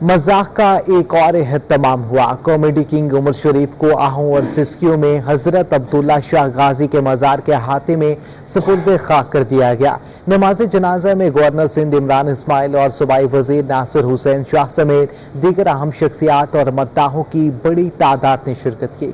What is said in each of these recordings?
مذاق کا ایک اور اہتمام ہوا۔ کامیڈی کنگ عمر شریف کو آہوں اور سسکیوں میں حضرت عبداللہ شاہ غازی کے مزار کے احاطے میں سپرد خاک کر دیا گیا۔ نماز جنازہ میں گورنر سندھ عمران اسماعیل اور صوبائی وزیر ناصر حسین شاہ سمیت دیگر اہم شخصیات اور مداحوں کی بڑی تعداد نے شرکت کی۔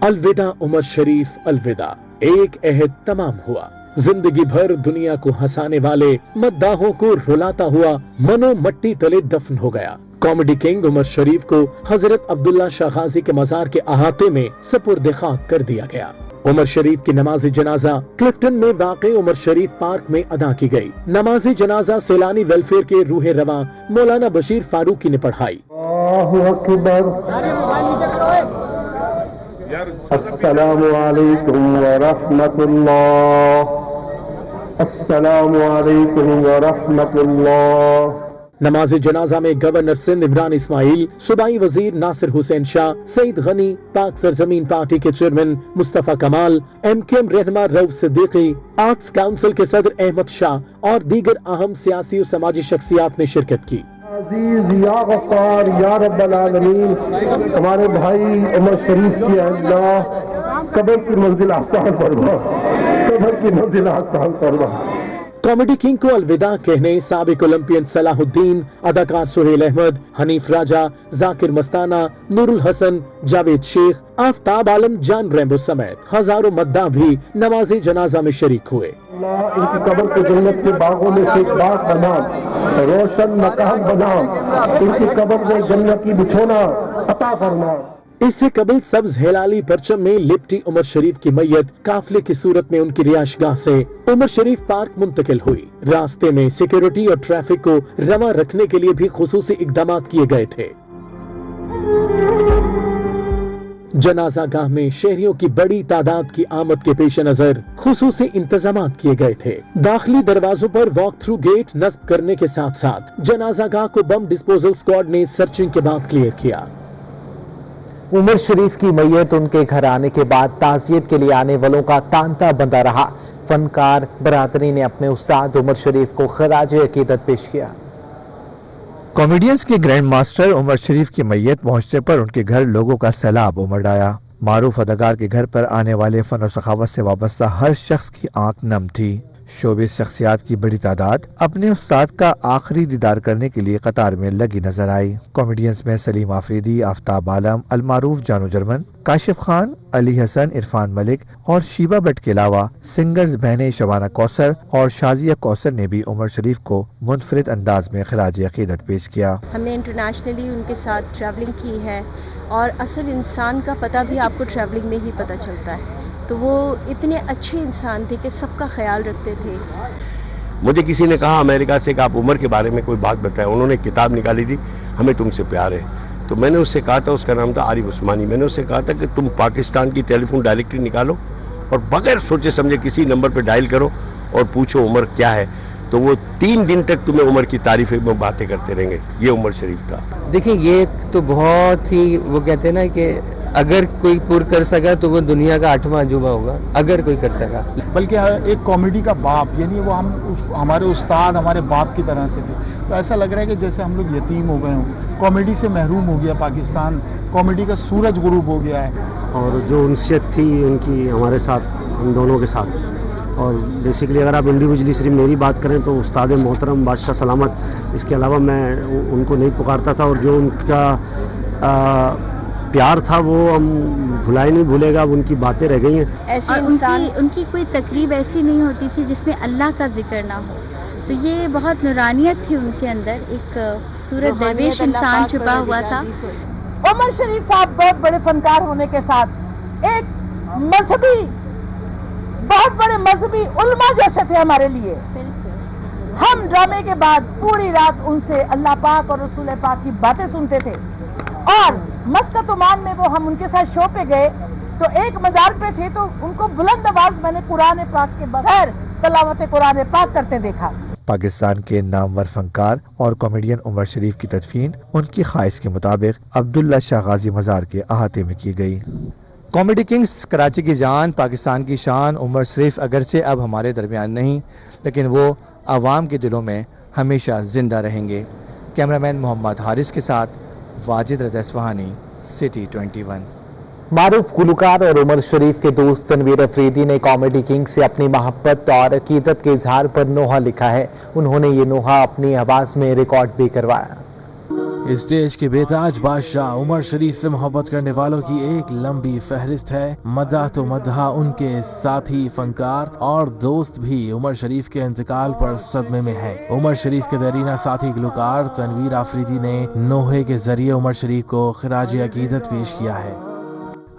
الوداع عمر شریف، الوداع، ایک عہد تمام ہوا۔ زندگی بھر دنیا کو ہنسانے والے مداحوں کو رلاتا ہوا منو مٹی تلے دفن ہو گیا۔ کامیڈی کنگ عمر شریف کو حضرت عبداللہ شاہ غازی کے مزار کے احاطے میں سپرد خاک کر دیا گیا۔ عمر شریف کی نماز جنازہ کلفٹن میں واقع عمر شریف پارک میں ادا کی گئی۔ نماز جنازہ سیلانی ویلفیئر کے روح رواں مولانا بشیر فاروقی نے پڑھائی۔ اللہ اکبر، السلام علیکم ورحمۃ اللہ، السلام علیکم ورحمۃ اللہ۔ نماز جنازہ میں گورنر سندھ عمران اسماعیل، صوبائی وزیر ناصر حسین شاہ، سعید غنی، پاک سرزمین پارٹی کے چیئرمین مصطفیٰ کمال، ایم رہنما رؤف صدیقی، آرٹس کونسل کے صدر احمد شاہ اور دیگر اہم سیاسی و سماجی شخصیات نے شرکت کی۔ عزیز یا غفار یا رب العالمین، ہمارے بھائی عمر شریف کی اللہ قبر کی منزل آسان فرما، قبر کی منزل آسان فرما۔ کامیڈی کنگ کو الوداع کہنے سابق اولمپئن صلاح الدین، اداکار سہیل احمد، حنیف راجہ، ذاکر مستانہ، نور الحسن، جاوید شیخ، آفتاب عالم، جان ریمبو سمیت ہزاروں مداح بھی نماز جنازہ میں شریک ہوئے۔ اللہ ان کی قبر کو جنت کے باغوں میں سے ایک باغ بنا، روشن مکان بنا، ان کی قبر میں جنت کی بچھونا عطا فرما۔ اس سے قبل سبز ہلالی پرچم میں لپٹی عمر شریف کی میت قافلے کی صورت میں ان کی رہائش گاہ سے عمر شریف پارک منتقل ہوئی۔ راستے میں سیکیورٹی اور ٹریفک کو رواں رکھنے کے لیے بھی خصوصی اقدامات کیے گئے تھے۔ جنازہ گاہ میں شہریوں کی بڑی تعداد کی آمد کے پیش نظر خصوصی انتظامات کیے گئے تھے۔ داخلی دروازوں پر واک تھرو گیٹ نصب کرنے کے ساتھ ساتھ جنازہ گاہ کو بم ڈسپوزل اسکواڈ نے سرچنگ کے بعد کلیئر کیا۔ عمر شریف کی میت ان کے گھر آنے کے بعد تعزیت کے لیے آنے والوں کا تانتا بندہ رہا۔ فنکار برادری نے اپنے استاد عمر شریف کو خراج عقیدت پیش کیا۔ کامیڈینز کے گرینڈ ماسٹر عمر شریف کی میت پہنچنے پر ان کے گھر لوگوں کا سیلاب امڑ آیا۔ معروف اداکار کے گھر پر آنے والے فن و سخاوت سے وابستہ ہر شخص کی آنکھ نم تھی۔ شوبز شخصیات کی بڑی تعداد اپنے استاد کا آخری دیدار کرنے کے لیے قطار میں لگی نظر آئی۔ کامیڈینز میں سلیم آفریدی، آفتاب عالم، المعروف جانو جرمن، کاشف خان، علی حسن، عرفان ملک اور شیبہ بٹ کے علاوہ سنگرز بہنیں شبانہ کوثر اور شازیہ کوثر نے بھی عمر شریف کو منفرد انداز میں خراج عقیدت پیش کیا۔ ہم نے انٹرنیشنلی ان کے ساتھ ٹریولنگ کی ہے اور اصل انسان کا پتہ بھی آپ کو ٹریولنگ میں ہی پتہ چلتا ہے، تو وہ اتنے اچھے انسان تھے کہ سب کا خیال رکھتے تھے۔ مجھے کسی نے کہا امریکہ سے کہ آپ عمر کے بارے میں کوئی بات بتائیں، انہوں نے کتاب نکالی تھی ہمیں تم سے پیار ہے، تو میں نے اس سے کہا تھا، اس کا نام تھا عارف عثمانی، میں نے اس سے کہا تھا کہ تم پاکستان کی ٹیلی فون ڈائریکٹری نکالو اور بغیر سوچے سمجھے کسی نمبر پہ ڈائل کرو اور پوچھو عمر کیا ہے، تو وہ 3 دن تک تمہیں عمر کی تعریف میں باتیں کرتے رہیں گے۔ یہ عمر شریف تھا۔ دیکھیں یہ تو بہت ہی وہ کہتے ہیں نا کہ اگر کوئی پر کر سکا تو وہ دنیا کا 8واں عجوبہ ہوگا، اگر کوئی کر سکا۔ بلکہ ایک کامیڈی کا باپ، یعنی وہ ہمارے استاد ہمارے باپ کی طرح سے تھے، تو ایسا لگ رہا ہے کہ جیسے ہم لوگ یتیم ہو گئے ہوں۔ کامیڈی سے محروم ہو گیا پاکستان، کامیڈی کا سورج غروب ہو گیا ہے۔ اور جو انسیت تھی ان کی ہمارے ساتھ، ہم دونوں کے ساتھ، اور بیسیکلی اگر آپ انڈیویجلی صرف میری بات کریں تو استاد محترم بادشاہ سلامت، اس کے علاوہ میں ان کو نہیں پکارتا تھا، اور جو ان کا پیار تھا وہ ہم بھلائے نہیں بھولے گا، ان کی باتیں رہ گئی ہیں۔ اور ان کی کوئی تقریب ایسی نہیں ہوتی تھی جس میں اللہ کا ذکر نہ ہو، تو یہ بہت نورانیت تھی ان کے اندر، ایک خوبصورت درویش انسان چھپا ہوا تھا۔ عمر شریف صاحب بہت بڑے فنکار ہونے کے ساتھ ایک مذہبی، بہت بڑے مذہبی علماء جیسے تھے ہمارے لیے۔ ہم ڈرامے کے بعد پوری رات ان سے اللہ پاک اور رسول پاک کی باتیں سنتے تھے، اور مسقط عمان میں وہ ہم ان کے ساتھ شو پہ گئے تو ایک مزار پہ تھے تو ان کو بلند آواز میں نے قرآن پاک کے بغیر تلاوت قرآن پاک کرتے دیکھا۔ پاکستان کے نامور فنکار اور کامیڈین عمر شریف کی تدفین ان کی خواہش کے مطابق عبداللہ شاہ غازی مزار کے احاطے میں کی گئی۔ کامیڈی کنگز، کراچی کی جان، پاکستان کی شان عمر شریف اگرچہ اب ہمارے درمیان نہیں، لیکن وہ عوام کے دلوں میں ہمیشہ زندہ رہیں گے، कैमरामैन मोहम्मद हारिस के साथ वाजिद रजा इस्फहानी, सिटी 21। मारूफ गुलकार और उमर शरीफ के दोस्त तनवीर अफरीदी ने कॉमेडी किंग से अपनी मोहब्बत और अकीदत के इजहार पर नोहा लिखा है। उन्होंने ये नोहा अपनी आवाज़ में रिकॉर्ड भी करवाया। इस देश के बेताज बादशाह उमर शरीफ से मोहब्बत करने वालों की एक लंबी फहरिस्त है। मद्दाह तो मद्दाह उनके साथी फनकार और दोस्त भी उमर शरीफ के इंतकाल पर सदमे में हैं। उमर शरीफ के दरीना साथी गुलकार तनवीर आफरीदी ने नोहे के जरिए उमर शरीफ को खिराज अकीदत पेश किया है।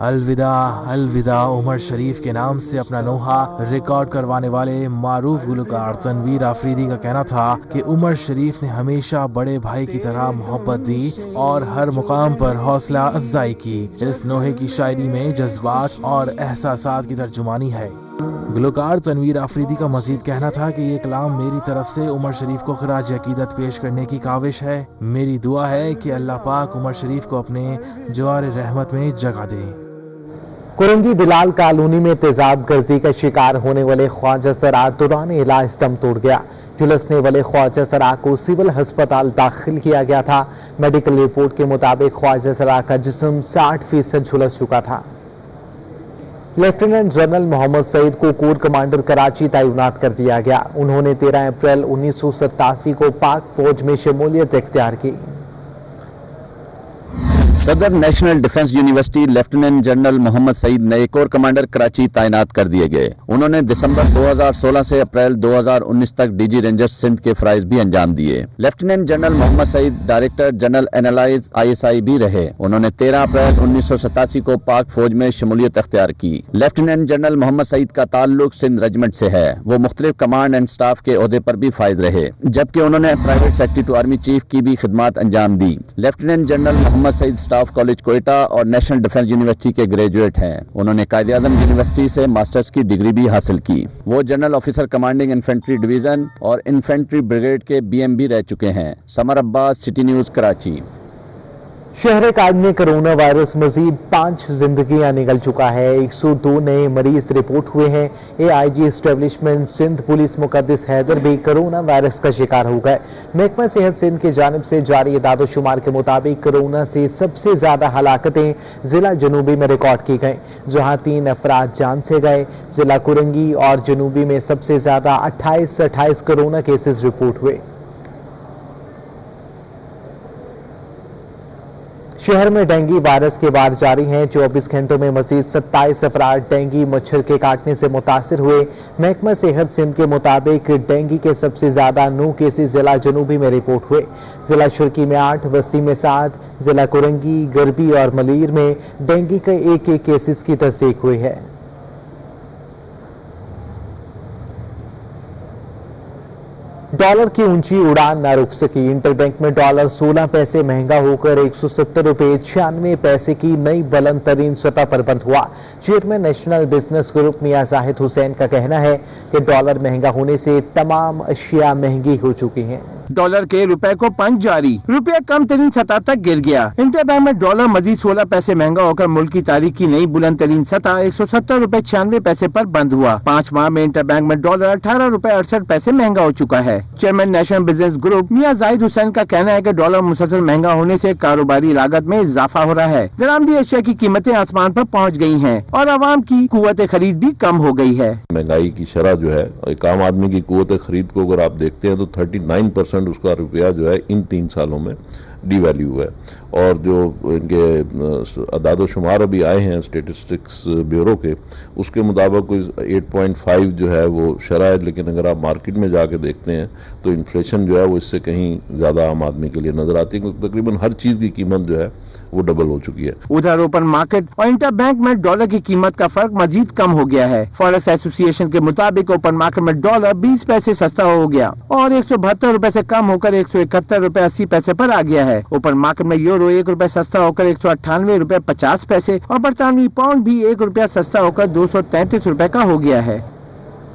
अलविदा अलविदा उमर शरीफ के नाम से अपना नोहा रिकॉर्ड करवाने वाले मारूफ गुलकार तनवीर आफरीदी का कहना था कि उमर शरीफ ने हमेशा बड़े भाई की तरह मोहब्बत दी और हर मुकाम पर हौसला अफजाई की। इस नोहे की शायरी में जज्बात और एहसासात की तर्जुमानी है। गुलकार तनवीर आफरीदी का मजीद कहना था कि ये कलाम मेरी तरफ से उमर शरीफ को खिराज अकीदत पेश करने की काविश है। मेरी दुआ है कि अल्लाह पाक उमर शरीफ को अपने जवार रहमत में जगह दे। कुरंगी बिलाल कॉलोनी में तेजाब गर्दी का शिकार होने वाले ख्वाजा सरा दौरान इलाज दम तोड़ गया। झुलसने वाले ख्वाजा सरा को सिविल अस्पताल दाखिल किया गया था। मेडिकल रिपोर्ट के मुताबिक ख्वाजा सरा का जिस्म 60% झुलस चुका था। लेफ्टिनेंट जनरल मोहम्मद सईद को कोर कमांडर कराची तैनात कर दिया गया। उन्होंने 13 अप्रैल 1987 को पाक फौज में शमूलियत इख्तियार की। सदर national defence university lieutenant general Mohammad Saeed नए कोर कमांडर कराची तैनात कर दिए गए। उन्होंने दिसंबर 2016 से अप्रैल 2019 तक डीजी रेंजर्स सिंध के फराइज भी अंजाम दिए। Lieutenant general Mohammad Saeed director general analysis ISI भी रहे। उन्होंने 13 अप्रैल 1987 को पाक फौज में शमूलियत अख्तियार की। लेफ्टिनेंट जनरल मोहम्मद सईद का ताल्लुक सिंध रेजिमेंट से है। वो मुख्तलिफ कमांड एंड स्टाफ के ओहदे पर भी फायद रहे, जबकि उन्होंने private secretary to army chief की भी खिदमत अंजाम दी। Lieutenant general Mohammad Saeed staff college Quetta और नेशनल डिफेंस यूनिवर्सिटी के ग्रेजुएट हैं। उन्होंने कायदे-ए-आज़म यूनिवर्सिटी से मास्टर्स की डिग्री भी हासिल की। वो general officer commanding infantry division और इन्फेंट्री ब्रिगेड के BM भी रह चुके हैं। Samar Abbas, city news, Karachi. शहर कायद में कोरोना वायरस मजीद 5 जिंदगियां निकल चुका है। 102 नए मरीज रिपोर्ट हुए हैं। AIG establishment Sindh police Muqaddas Haider भी कोरोना वायरस का शिकार हो गए। महकमा सेहत सिंध की जानिब से जारी इदाद-ओ-शुमार के मुताबिक कोरोना से सबसे ज्यादा हलाकतें जिला जनूबी में रिकॉर्ड की गई, जहां 3 अफराद जान से गए। जिला कुरंगी और जनूबी में सबसे ज्यादा 28 कोरोना केसेस रिपोर्ट हुए। शहर में डेंगू वायरस के वार जारी हैं। 24 घंटों में मजीद 27 अफराद डेंगू मच्छर के काटने से मुतासिर हुए। महकमा सेहत सिंध के मुताबिक डेंगू के सबसे ज्यादा 9 केसेस जिला जनूबी में रिपोर्ट हुए। जिला शुरकी में 8, बस्ती में 7, जिला कुरंगी, गरबी और मलीर में डेंगू के एक केसेस की तस्दीक हुई है। डॉलर की ऊंची उड़ान न रुक सकी। इंटरबैंक में डॉलर 16 पैसे महंगा होकर 170 रुपए 96 पैसे की नई बुलंद तरीन सतह पर बंद हुआ। चेयरमैन नेशनल बिजनेस ग्रुप मियां जाहिद हुसैन का कहना है कि डॉलर महंगा होने से तमाम अशिया महंगी हो चुकी हैं। डॉलर के रुपए को पंच जारी, रुपया कम तरीन सतह तक गिर गया। इंटरबैंक में डॉलर मजीद 16 पैसे महंगा होकर मुल्क की तारीख की नई बुलंद तरीन सतह 170 रुपए 96 पैसे पर बंद हुआ। 5 माह में इंटरबैंक में डॉलर 18 रुपए 68 पैसे महंगा हो चुका है। चेयरमैन नेशनल बिजनेस ग्रुप मियां जाहिद हुसैन का कहना है कि डॉलर मुसलसल महंगा होने से कारोबारी लागत में इजाफा हो रहा है। दरामदी अशिया की कीमतें आसमान पर पहुँच गयी है और आवाम की कुव्वत खरीद भी कम हो गयी है। महंगाई की शरह जो है, एक आम आदमी की कुव्वत खरीद को अगर आप देखते हैं तो 39% उसका रुपया जो है इन 3 सालों में डिवैल्यू है। और जो इनके अदाद-ओ-शुमार अभी आए हैं स्टेटिस्टिक्स ब्यूरो के, उसके मुताबिक कोई 8.5 जो है वो शरह है। लेकिन अगर आप मार्केट में जाके देखते हैं तो इन्फ्लेशन जो है वो इससे कहीं ज़्यादा आम आदमी के लिए नजर आती है। तकरीबन हर चीज़ की कीमत जो है वो डबल हो चुकी है। उधर ओपन मार्केट और इंटरबैंक में डॉलर की कीमत का फर्क मजीद कम हो गया है। फॉरेक्स एसोसिएशन के मुताबिक ओपन मार्केट में डॉलर 20 पैसे सस्ता हो गया और 172 रुपए से कम होकर 171 रुपए 80 पैसे पर आ गया है। ओपन मार्केट में यूरो 1 रुपए सस्ता होकर 198 रुपए 50 पैसे और बरतानवी पाउंड भी 1 रुपया सस्ता होकर 233 रुपए का हो गया है।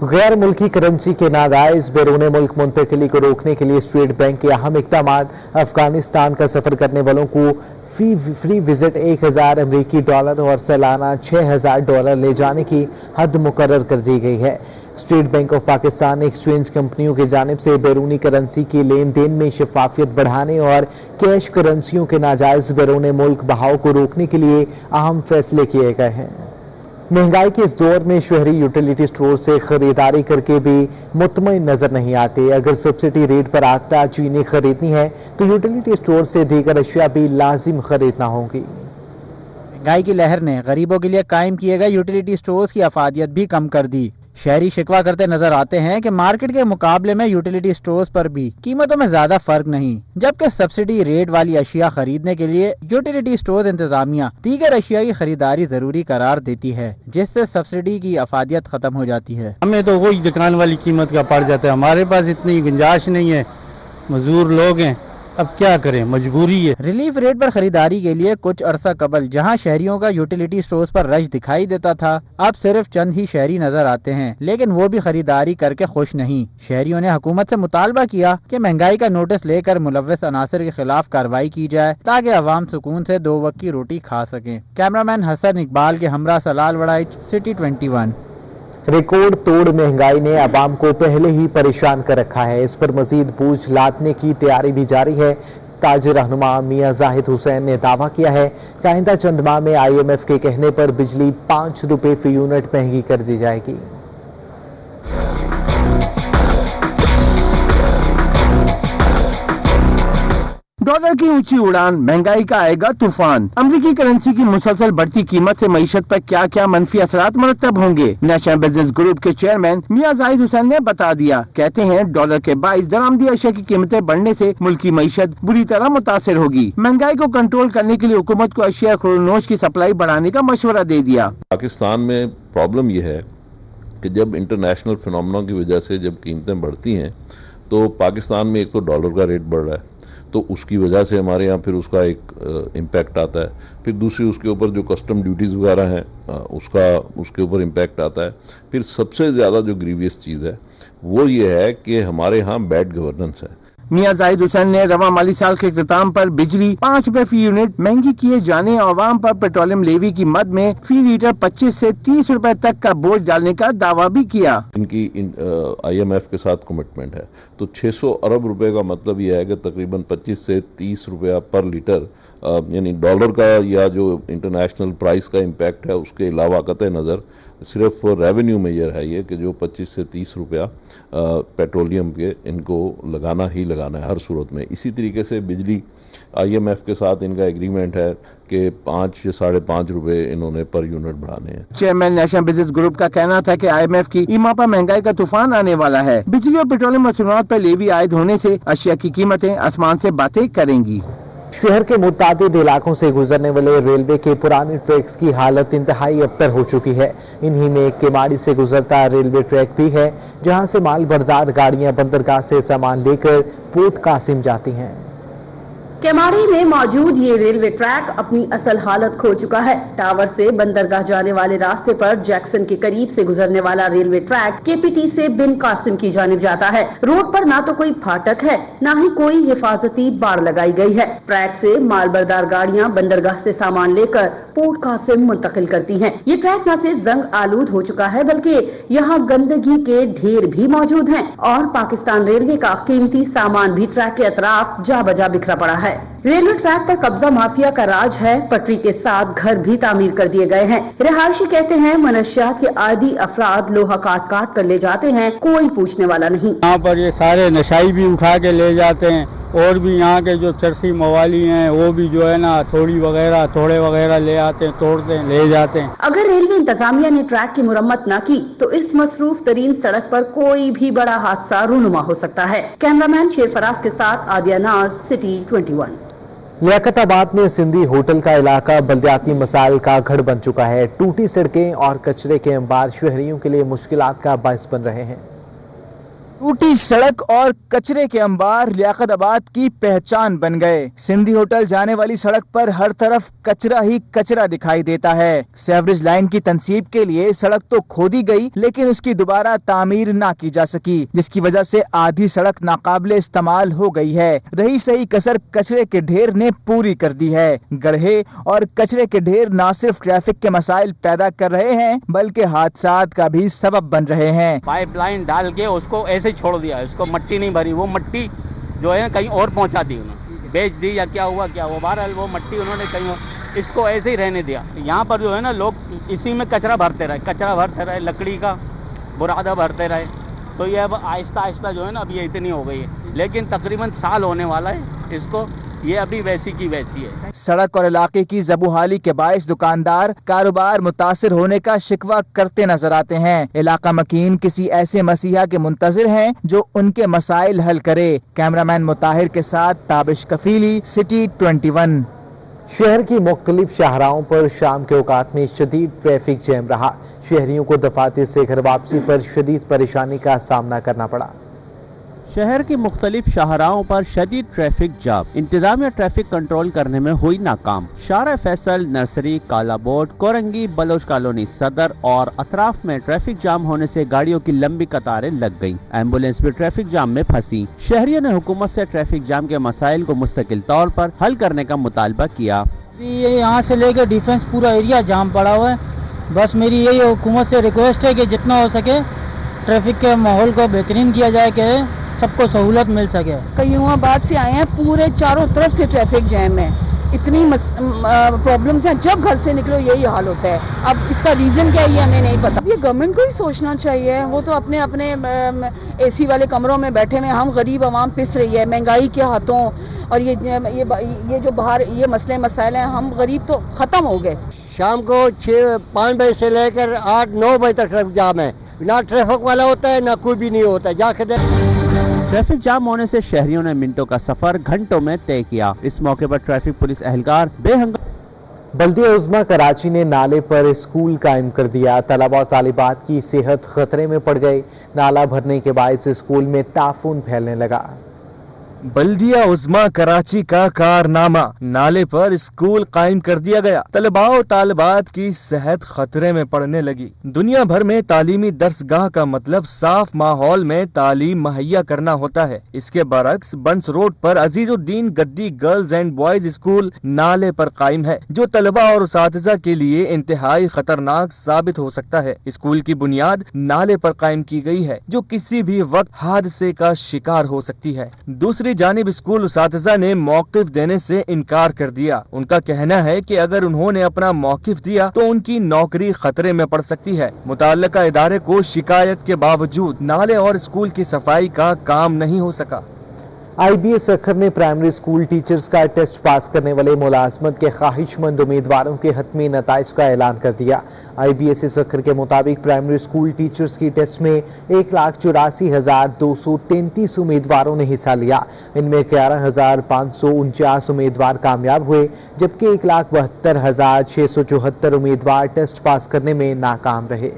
गैर मुल्की करेंसी के नाजायज बैरून मुल्क मुंतकिली को रोकने के लिए स्टेट बैंक के अहम इक़दाम। अफगानिस्तान का सफर करने वालों को फ्री विजिट 1000 अमरीकी डॉलर और सालाना $6000 ले जाने की हद मुकर्रर कर दी गई है। State bank of Pakistan exchange कंपनियों की जानिब से बैरूनी करेंसी की लेन देन में शफाफियत बढ़ाने और कैश करेंसियों के नाजायज बैरून मुल्क बहाव को रोकने के लिए अहम फैसले किए गए हैं। महंगाई के इस दौर में शहरी यूटिलिटी स्टोर से खरीदारी करके भी मुतमईन नजर नहीं आते। अगर सब्सिडी रेट पर आटा चीनी खरीदनी है तो यूटिलिटी स्टोर से दीगर अशिया भी लाजिम खरीदना होगी। महंगाई की लहर ने गरीबों के लिए कायम किए गए यूटिलिटी स्टोर्स की अफादियत भी कम कर दी। शहरी शिकवा करते नजर आते हैं कि मार्केट के मुकाबले में यूटिलिटी स्टोर्स पर भी कीमतों में ज्यादा फर्क नहीं, जबकि सब्सिडी रेट वाली अशिया खरीदने के लिए यूटिलिटी स्टोर इंतजामिया दीगर अशिया की खरीदारी जरूरी करार देती है, जिससे सब्सिडी की अफादियत खत्म हो जाती है। हमें तो वही दुकान वाली कीमत का पड़ जाता है, हमारे पास इतनी गुंजाइश नहीं है, मजदूर लोग हैं, अब क्या करें, मजबूरी है। रिलीफ रेट पर खरीदारी के लिए कुछ अरसा कबल जहां शहरियों का यूटिलिटी स्टोर्स पर रश दिखाई देता था, अब सिर्फ चंद ही शहरी नजर आते हैं, लेकिन वो भी खरीदारी करके खुश नहीं। शहरियों ने हुकूमत से मुतालबा किया कि महंगाई का नोटिस लेकर मुलव्वस अनासर के खिलाफ कार्रवाई की जाए ताकि अवाम सुकून से 2 वक्त की रोटी खा सकें। कैमरामैन हसन इकबाल के हमरा सलाल वड़ाइच, सिटी 21। रिकॉर्ड तोड़ महंगाई ने अवाम को पहले ही परेशान कर रखा है। इस पर मजीद बोझ लादने की तैयारी भी जारी है। ताजिर रहनुमा मियां जाहिद हुसैन ने दावा किया है कि आइंदा चंद माह में IMF के कहने पर बिजली 5 रुपए फी यूनिट महंगी कर दी जाएगी। डॉलर की ऊंची उड़ान, महंगाई का आएगा तूफान। अमेरिकी करेंसी की मुसलसल बढ़ती कीमत से मईशत पर क्या क्या मनफी असरात मरतब होंगे, नेशनल बिजनेस ग्रुप के चेयरमैन मियां जाहिद हुसैन ने बता दिया। कहते हैं डॉलर के बाइस दरामदी अशिया की कीमतें बढ़ने से मुल्क की मईशत बुरी तरह मुतासिर होगी। महंगाई को कंट्रोल करने के लिए हुकूमत को अशिया खुरनोश की सप्लाई बढ़ाने का मशवरा दे दिया। पाकिस्तान में प्रॉब्लम यह है कि जब इंटरनेशनल फिनोमेना की वजह से जब कीमतें बढ़ती हैं तो पाकिस्तान में एक तो डॉलर का रेट बढ़ रहा है, तो उसकी वजह से हमारे यहाँ फिर उसका एक इम्पैक्ट आता है। फिर दूसरी उसके ऊपर जो कस्टम ड्यूटीज़ वगैरह हैं उसके ऊपर इम्पैक्ट आता है। फिर सबसे ज़्यादा जो ग्रीवियस चीज़ है वो ये है कि हमारे यहाँ बैड गवर्नेंस है। मियां जाहिद हुसैन ने रवा माली साल के इख्तिताम पर बिजली 5 रुपए फी यूनिट महंगी किए जाने और आवाम पर पेट्रोलियम लेवी की मद में फी लीटर 25 से 30 रुपए तक का बोझ डालने का दावा भी किया। इनकी IMF के साथ कमिटमेंट है, तो 600 अरब रुपए का मतलब यह है कि तकरीबन 25 से 30 रुपया पर लीटर, यानी डॉलर का या जो इंटरनेशनल प्राइस का इम्पैक्ट है उसके अलावा कतई नज़र सिर्फ रेवेन्यू मेजर है ये कि जो 25 से 30 रुपया पेट्रोलियम के इनको लगाना ही लगाना है हर सूरत में। इसी तरीके से बिजली IMF के साथ इनका एग्रीमेंट है कि 5 से 5.5 रुपए इन्होंने पर यूनिट बढ़ाने हैं। चेयरमैन नेशनल बिजनेस ग्रुप का कहना था कि IMF की ईमा पर महंगाई का तूफान आने वाला है। बिजली और पेट्रोलियम मसनूआत पर लेवी आयद होने से अशिया की कीमतें आसमान से बातें करेंगी। शहर के मुतादिद इलाकों से गुजरने वाले रेलवे के पुराने ट्रैक्स की हालत इंतहाई अबतर हो चुकी है। इन्हीं में एक केमाड़ी से गुजरता रेलवे ट्रैक भी है, जहां से माल बरदार गाड़ियां बंदरगाह से सामान लेकर पोर्ट कासिम जाती हैं। केमाड़ी में मौजूद ये रेलवे ट्रैक अपनी असल हालत खो चुका है। टावर से बंदरगाह जाने वाले रास्ते पर जैक्सन के करीब से गुजरने वाला रेलवे ट्रैक KPT से बिन कासिम की जानिब जाता है। रोड पर ना तो कोई फाटक है, ना ही कोई हिफाजती बाड़ लगाई गई है। ट्रैक से मालबरदार गाड़ियां बंदरगाह से सामान लेकर पोर्ट कासिम मुंतकिल करती हैं। ये ट्रैक न सिर्फ जंग आलूद हो चुका है बल्कि यहाँ गंदगी के ढेर भी मौजूद हैं और पाकिस्तान रेलवे का कीमती सामान भी ट्रैक के अतराफ जा बजा बिखरा पड़ा है। रेलवे ट्रैक पर कब्जा माफिया का राज है। पटरी के साथ घर भी तामीर कर दिए गए हैं। रिहायशी कहते हैं मनशियात के आदि अफराद लोहा काट काट कर ले जाते हैं, कोई पूछने वाला नहीं। यहाँ पर ये सारे नशाई भी उठा के ले जाते हैं और भी यहाँ के जो चरसी मवाली हैं वो भी जो है ना थोड़े वगैरह ले आते हैं, तोड़ते हैं, ले जाते हैं। अगर रेलवे इंतजामिया ने ट्रैक की मुरम्मत न की तो इस मसरूफ तरीन सड़क पर कोई भी बड़ा हादसा रूनुमा हो सकता है। कैमरामैन शेरफराज के साथ आदिया नाज, सिटी 21। लियाकताबाद में सिंधी होटल का इलाका बल्दियाती मसाइल का गढ़ बन चुका है। टूटी सड़कें और कचरे के अंबार शहरियों के लिए मुश्किलात का बायस बन रहे हैं। टूटी सड़क और कचरे के अंबार लियाकत आबाद की पहचान बन गए। सिंधी होटल जाने वाली सड़क पर हर तरफ कचरा ही कचरा दिखाई देता है। सीवरेज लाइन की तनसीब के लिए सड़क तो खोदी गई, लेकिन उसकी दोबारा तामीर ना की जा सकी, जिसकी वजह से आधी सड़क नाकाबिले इस्तेमाल हो गई है। रही सही कसर कचरे के ढेर ने पूरी कर दी है। गड्ढे और कचरे के ढेर न सिर्फ ट्रैफिक के मसाइल पैदा कर रहे हैं, बल्कि हादसात का भी सबब बन रहे हैं। पाइपलाइन डाल के उसको ऐसे ही छोड़ दिया, उसको मट्टी नहीं भरी, वो मट्टी जो है कहीं और पहुंचा दी, उन्होंने बेच दी या क्या हुआ क्या, वो बहरहाल वो मट्टी उन्होंने कहीं इसको ऐसे ही रहने दिया। यहाँ पर जो है ना लोग इसी में कचरा भरते रहे, लकड़ी का बुरादा भरते रहे, तो ये अब आहिस्ता आहिस्ता जो है ना अब ये इतनी हो गई है, लेकिन तकरीबन साल होने वाला है इसको, ये अभी वैसी की वैसी है। सड़क और इलाके की ज़बूहाली के बायस दुकानदार कारोबार मुतासिर होने का शिकवा करते नजर आते हैं। इलाका मकीन किसी ऐसे मसीहा के मुंतजिर हैं जो उनके मसाइल हल करे। कैमरामैन मुताहिर के साथ ताबिश कफीली, सिटी 21। शहर की मुख्तलिफ शाहराहों पर शाम के औकात में शदीद ट्रैफिक जैम रहा। शहरियों को दफातर से घर वापसी पर शदीद परेशानी का सामना करना पड़ा। शहर की मुख्तलिफ शाहराहों पर शदीद ट्रैफिक जाम, इंतजामिया ट्रैफिक कंट्रोल करने में हुई नाकाम। शारा फैसल, नर्सरी, काला बोर्ड, कोरंगी, बलोच कॉलोनी सदर और अतराफ में ट्रैफिक जाम होने से गाड़ियों की लंबी कतारें लग गईं। एम्बुलेंस भी ट्रैफिक जाम में फंसी। शहरियों ने हुकूमत से ट्रैफिक जाम के मसाइल को मुस्तकिल तौर पर हल करने का मुतालबा किया। ये यहाँ से लेकर डिफेंस पूरा एरिया जाम पड़ा हुआ है। बस मेरी यही हुकूमत से रिक्वेस्ट है कि जितना हो सके ट्रैफिक के माहौल को बेहतरीन किया जाए कि सबको सहूलत मिल सके। कयूमाबाद से आए हैं, पूरे चारों तरफ से ट्रैफिक जैम है, इतनी प्रॉब्लम्स हैं, जब घर से निकलो यही हाल होता है। अब इसका रीज़न क्या है ये हमें नहीं पता। ये गवर्नमेंट को ही सोचना चाहिए, वो तो अपने अपने एसी वाले कमरों में बैठे हुए, हम गरीब आवाम पिस रही है महंगाई के हाथों, और ये जो बाहर ये मसले मसाइल हैं, हम गरीब तो ख़त्म हो गए। शाम को 5 बजे से लेकर 8-9 बजे तक ट्रैफिक जाम है, ना ट्रैफिक वाला होता है ना कोई भी नहीं होता है। जाके ट्रैफिक जाम होने से शहरियों ने मिनटों का सफर घंटों में तय किया। इस मौके पर ट्रैफिक पुलिस एहलकार बेहंगाम। बल्दिया उज़्मा कराची ने नाले पर स्कूल कायम कर दिया। तलबा और तालिबात की सेहत खतरे में पड़ गई। नाला भरने के बायस स्कूल में ताफून फैलने लगा। बल्दिया उज़्मा कराची का कारनामा, नाले पर स्कूल कायम कर दिया गया। तलबा और तालिबात की सेहत खतरे में पड़ने लगी। दुनिया भर में तालीमी दर्सगाह का मतलब साफ माहौल में तालीम मुहैया करना होता है। इसके बरक्स बंस रोड पर अजीजुद्दीन गद्दी गर्ल्स एंड बॉयज स्कूल नाले पर कायम है, जो तलबा और उसातिज़ा के लिए इंतहाई खतरनाक साबित हो सकता है। स्कूल की बुनियाद नाले पर कायम की गई है, जो किसी भी वक्त हादसे का शिकार हो सकती है। दूसरी जानिब स्कूल उसातिज़ा ने मौक़िफ़ देने से इनकार कर दिया। उनका कहना है कि अगर उन्होंने अपना मौक़िफ़ दिया तो उनकी नौकरी खतरे में पड़ सकती है। मुताल्लिका इदारे को शिकायत के बावजूद नाले और स्कूल की सफाई का काम नहीं हो सका। IBA सखर ने प्राइमरी स्कूल टीचर्स का टेस्ट पास करने वाले मुलाजमत के ख्वाहिशमंद उम्मीदवारों के हतमी नताइज का ऐलान कर दिया। IBA सखर के मुताबिक प्राइमरी स्कूल टीचर्स की टेस्ट में 1,84,233 उम्मीदवारों ने हिस्सा लिया। इनमें 11,549 उम्मीदवार कामयाब हुए, जबकि 1,72,674 उम्मीदवार टेस्ट पास करने में नाकाम रहे।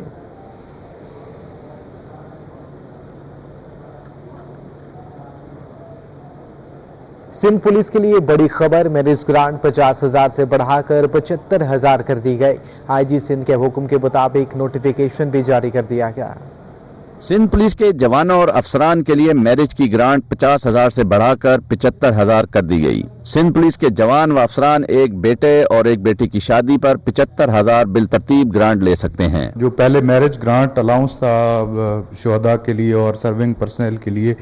सिंध पुलिस के लिए बड़ी खबर, मैरिज ग्रांट 50,000 से बढ़ाकर 75,000 कर दी गई। IG सिंध के हुक्म के मुताबिक नोटिफिकेशन भी जारी कर दिया गया। सिंध पुलिस के जवानों और अफसरान के लिए मैरिज की ग्रांट 50,000 से बढ़ाकर 75,000 कर दी गई। सिंध पुलिस के जवान व अफसरान एक बेटे और एक बेटी की शादी पर 75,000 बिलतरतीब ग्रांट ले सकते हैं। जो पहले मैरिज ग्रांट अलाउंस था शुहदा के लिए और सर्विंग पर्सनल के लिए,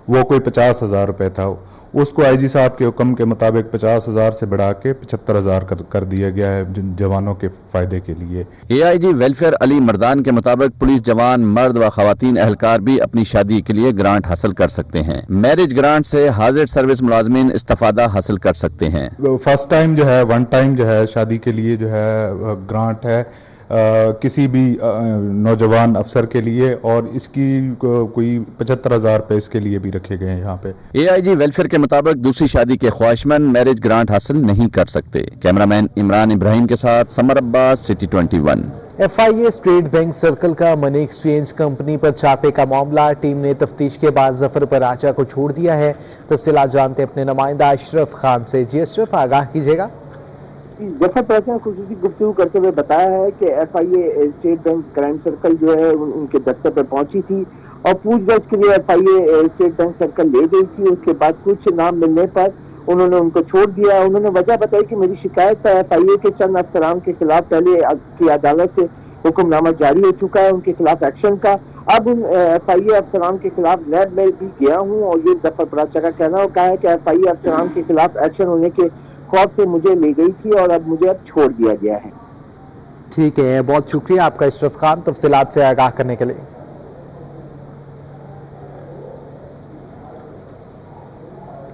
वो कोई 50,000 रुपये था, उसको IG साहब के हुक्म के मुताबिक 50,000 से बढ़ा के 75,000 कर दिया गया है जवानों के फायदे के लिए। AIG वेलफेयर अली मर्दान के मुताबिक पुलिस जवान मर्द व खवातीन एहलकार भी अपनी शादी के लिए ग्रांट हासिल कर सकते हैं। मैरिज ग्रांट से हाजिर सर्विस मुलाजमीन इस्तिफादा हासिल कर सकते हैं। फर्स्ट टाइम जो है, वन टाइम जो है शादी के लिए जो है ग्रांट है किसी भी नौजवान अफसर के लिए, और इसकी कोई 75,000 रुपये इसके लिए भी रखे गए हैं यहाँ पे। AIG वेलफेयर के मुताबिक दूसरी शादी के ख्वाहिशमंद मैरिज ग्रांट हासिल नहीं कर सकते। कैमरामैन इमरान इब्राहिम के साथ summer Abbas, city 21। FIA state bank circle का मनी एक्सचेंज कंपनी पर छापे का मामला, टीम ने तफ्तीश के बाद जफर पराचा को छोड़ दिया है। तफसीलात जानते अपने नुमाइंदा अशरफ खान से। जी अशरफ, आगाह कीजिएगा। जफर पराचा ने खुसूसी गुफ्तगू करते हुए बताया है कि FIA state bank crime circle जो है उनके दफ्तर पर पहुंची थी और पूछताछ के लिए FIA स्टेट बैंक सर्कल ले गई थी। उसके बाद कुछ नाम मिलने पर उन्होंने उनको छोड़ दिया। उन्होंने वजह बताई कि मेरी शिकायत FIA के चंद अफसरान के खिलाफ पहले की अदालत से हुक्मनामा जारी हो चुका है उनके खिलाफ एक्शन का। अब उन FIA अफसरान के खिलाफ लैब में भी गया हूँ और ये जफर पराचा का कहना है कि FIA अफसरान के खिलाफ एक्शन होने के खौफ से मुझे ले गई थी और अब मुझे छोड़ दिया गया है। ठीक है, बहुत शुक्रिया आपका अशरफ खान, तफसीलात से आगाह करने के लिए।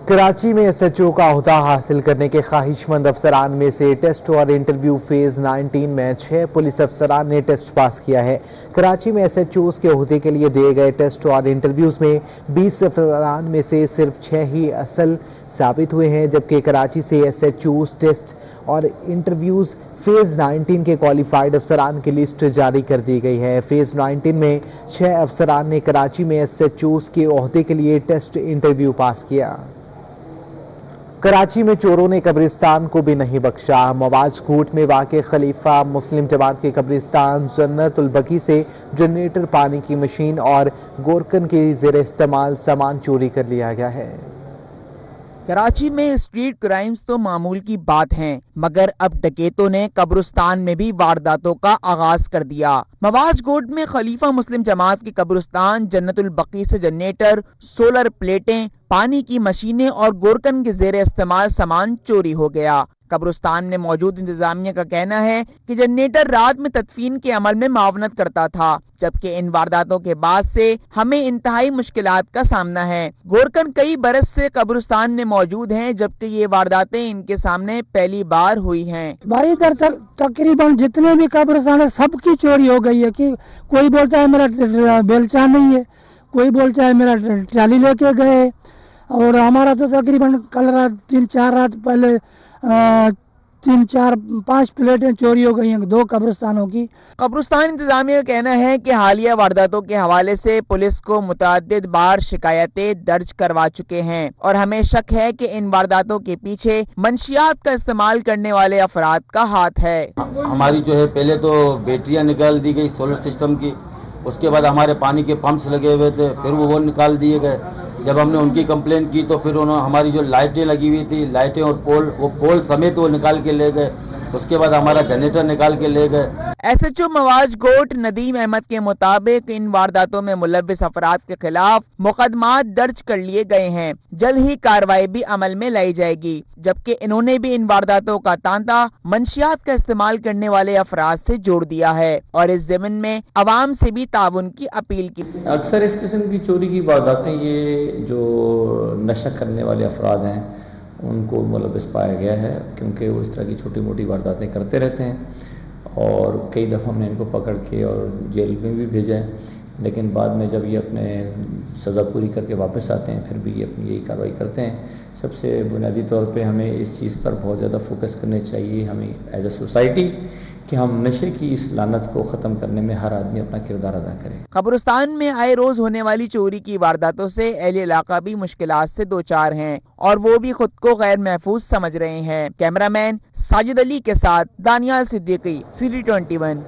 कराची में SHO का ओहदा हासिल करने के ख्वाहिशमंद अफसरान में से टेस्ट और इंटरव्यू फेज 19 में 6 पुलिस अफसरान ने टेस्ट पास किया है। कराची में SHOs के ओहदे के लिए दिए गए टेस्ट और इंटरव्यूज में 20 अफसरान में से सिर्फ 6 ही असल साबित हुए हैं, जबकि कराची से SHOs टेस्ट और इंटरव्यूज फेज 19 के क्वालिफाइड अफसरान की लिस्ट जारी कर दी गई है। फेज 19 में 6 अफसरान ने कराची में SHOs के ओहदे के लिए टेस्ट इंटरव्यू पास किया। कराची में चोरों ने कब्रिस्तान को भी नहीं बख्शा। मवाज कोट में वाक़े खलीफा मुस्लिम जमात के कब्रिस्तान जन्नतुल बकी से जनरेटर, पानी की मशीन और गोरकन के ज़ेर इस्तेमाल सामान चोरी कर लिया गया है। कराची में स्ट्रीट क्राइम्स तो मामूल की बात हैं, मगर अब डकैतों ने कब्रिस्तान में भी वारदातों का आगाज कर दिया। मवाज कोट में खलीफा मुस्लिम जमात के कब्रिस्तान जन्नतुल बकी से जनरेटर, सोलर प्लेटें, पानी की मशीनें और गोरकन के ज़ेर इस्तेमाल सामान चोरी हो गया। कब्रिस्तान में मौजूद इंतजामिया का कहना है कि जनरेटर रात में तदफीन के अमल में मावनत करता था, जबकि इन वारदातों के बाद से हमें इंतहाई मुश्किलात का सामना है। गोरकन कई बरस से कब्रिस्तान में मौजूद हैं, जबकि ये वारदातें इनके सामने पहली बार हुई हैं। भाई इधर तकरीबन जितने भी कब्रिस्तान है सबकी चोरी हो गई है। कि कोई बोलता है मेरा बेलचा नहीं है, कोई बोलता है मेरा ट्राली लेके गए, और हमारा तो तकरीबन कल रात 3-4 रात पहले 3-4-5 प्लेटें चोरी हो गई हैं 2 कब्रिस्तानों की। कब्रिस्तान इंतजामिया का कहना है कि हालिया वारदातों के हवाले से पुलिस को मुतअद्दिद बार शिकायतें दर्ज करवा चुके हैं और हमें शक है कि इन वारदातों के पीछे मंशियात का इस्तेमाल करने वाले अफराद का हाथ है। हमारी जो है पहले तो बैटरियां निकाल दी गई सोलर सिस्टम की, उसके बाद हमारे पानी के पंप्स लगे हुए थे, फिर वो निकाल दिए गए। जब हमने उनकी कंप्लेन की तो फिर उन्होंने हमारी जो लाइटें लगी हुई थी, लाइटें और पोल समेत वो निकाल के ले गए। उसके बाद हमारा जनरेटर निकाल के ले गए। SHO मवाज कोट नदीम अहमद के मुताबिक इन वारदातों में मुलव्विस अफराद के खिलाफ मुकदमात दर्ज कर लिए गए हैं। जल्द ही कार्रवाई भी अमल में लाई जाएगी, जबकि इन्होंने भी इन वारदातों का तांता मंशियात का इस्तेमाल करने वाले अफराद से जोड़ दिया है और इस ज़मीन में अवाम से भी ताउन की अपील की। अक्सर इस किस्म की चोरी की वारदातें ये जो नशा करने वाले अफराद हैं उनको मुलव्विस पाया गया है, क्योंकि वो इस तरह की छोटी मोटी वारदातें करते रहते हैं और कई दफ़ा हमने इनको पकड़ के और जेल में भी भेजा है, लेकिन बाद में जब ये अपने सज़ा पूरी करके वापस आते हैं फिर भी ये अपनी यही कार्रवाई करते हैं। सबसे बुनियादी तौर पे हमें इस चीज़ पर बहुत ज़्यादा फोकस करने चाहिए हमें एज ए सोसाइटी कि हम नशे की इस लानत को ख़त्म करने में हर आदमी अपना किरदार अदा करे। कब्रिस्तान में आए रोज होने वाली चोरी की वारदातों से अहले इलाका भी मुश्किलात से दो चार हैं और वो भी खुद को गैर महफूज समझ रहे हैं। कैमरामैन साजिद अली के साथ दानियाल सिद्दीकी, CD21।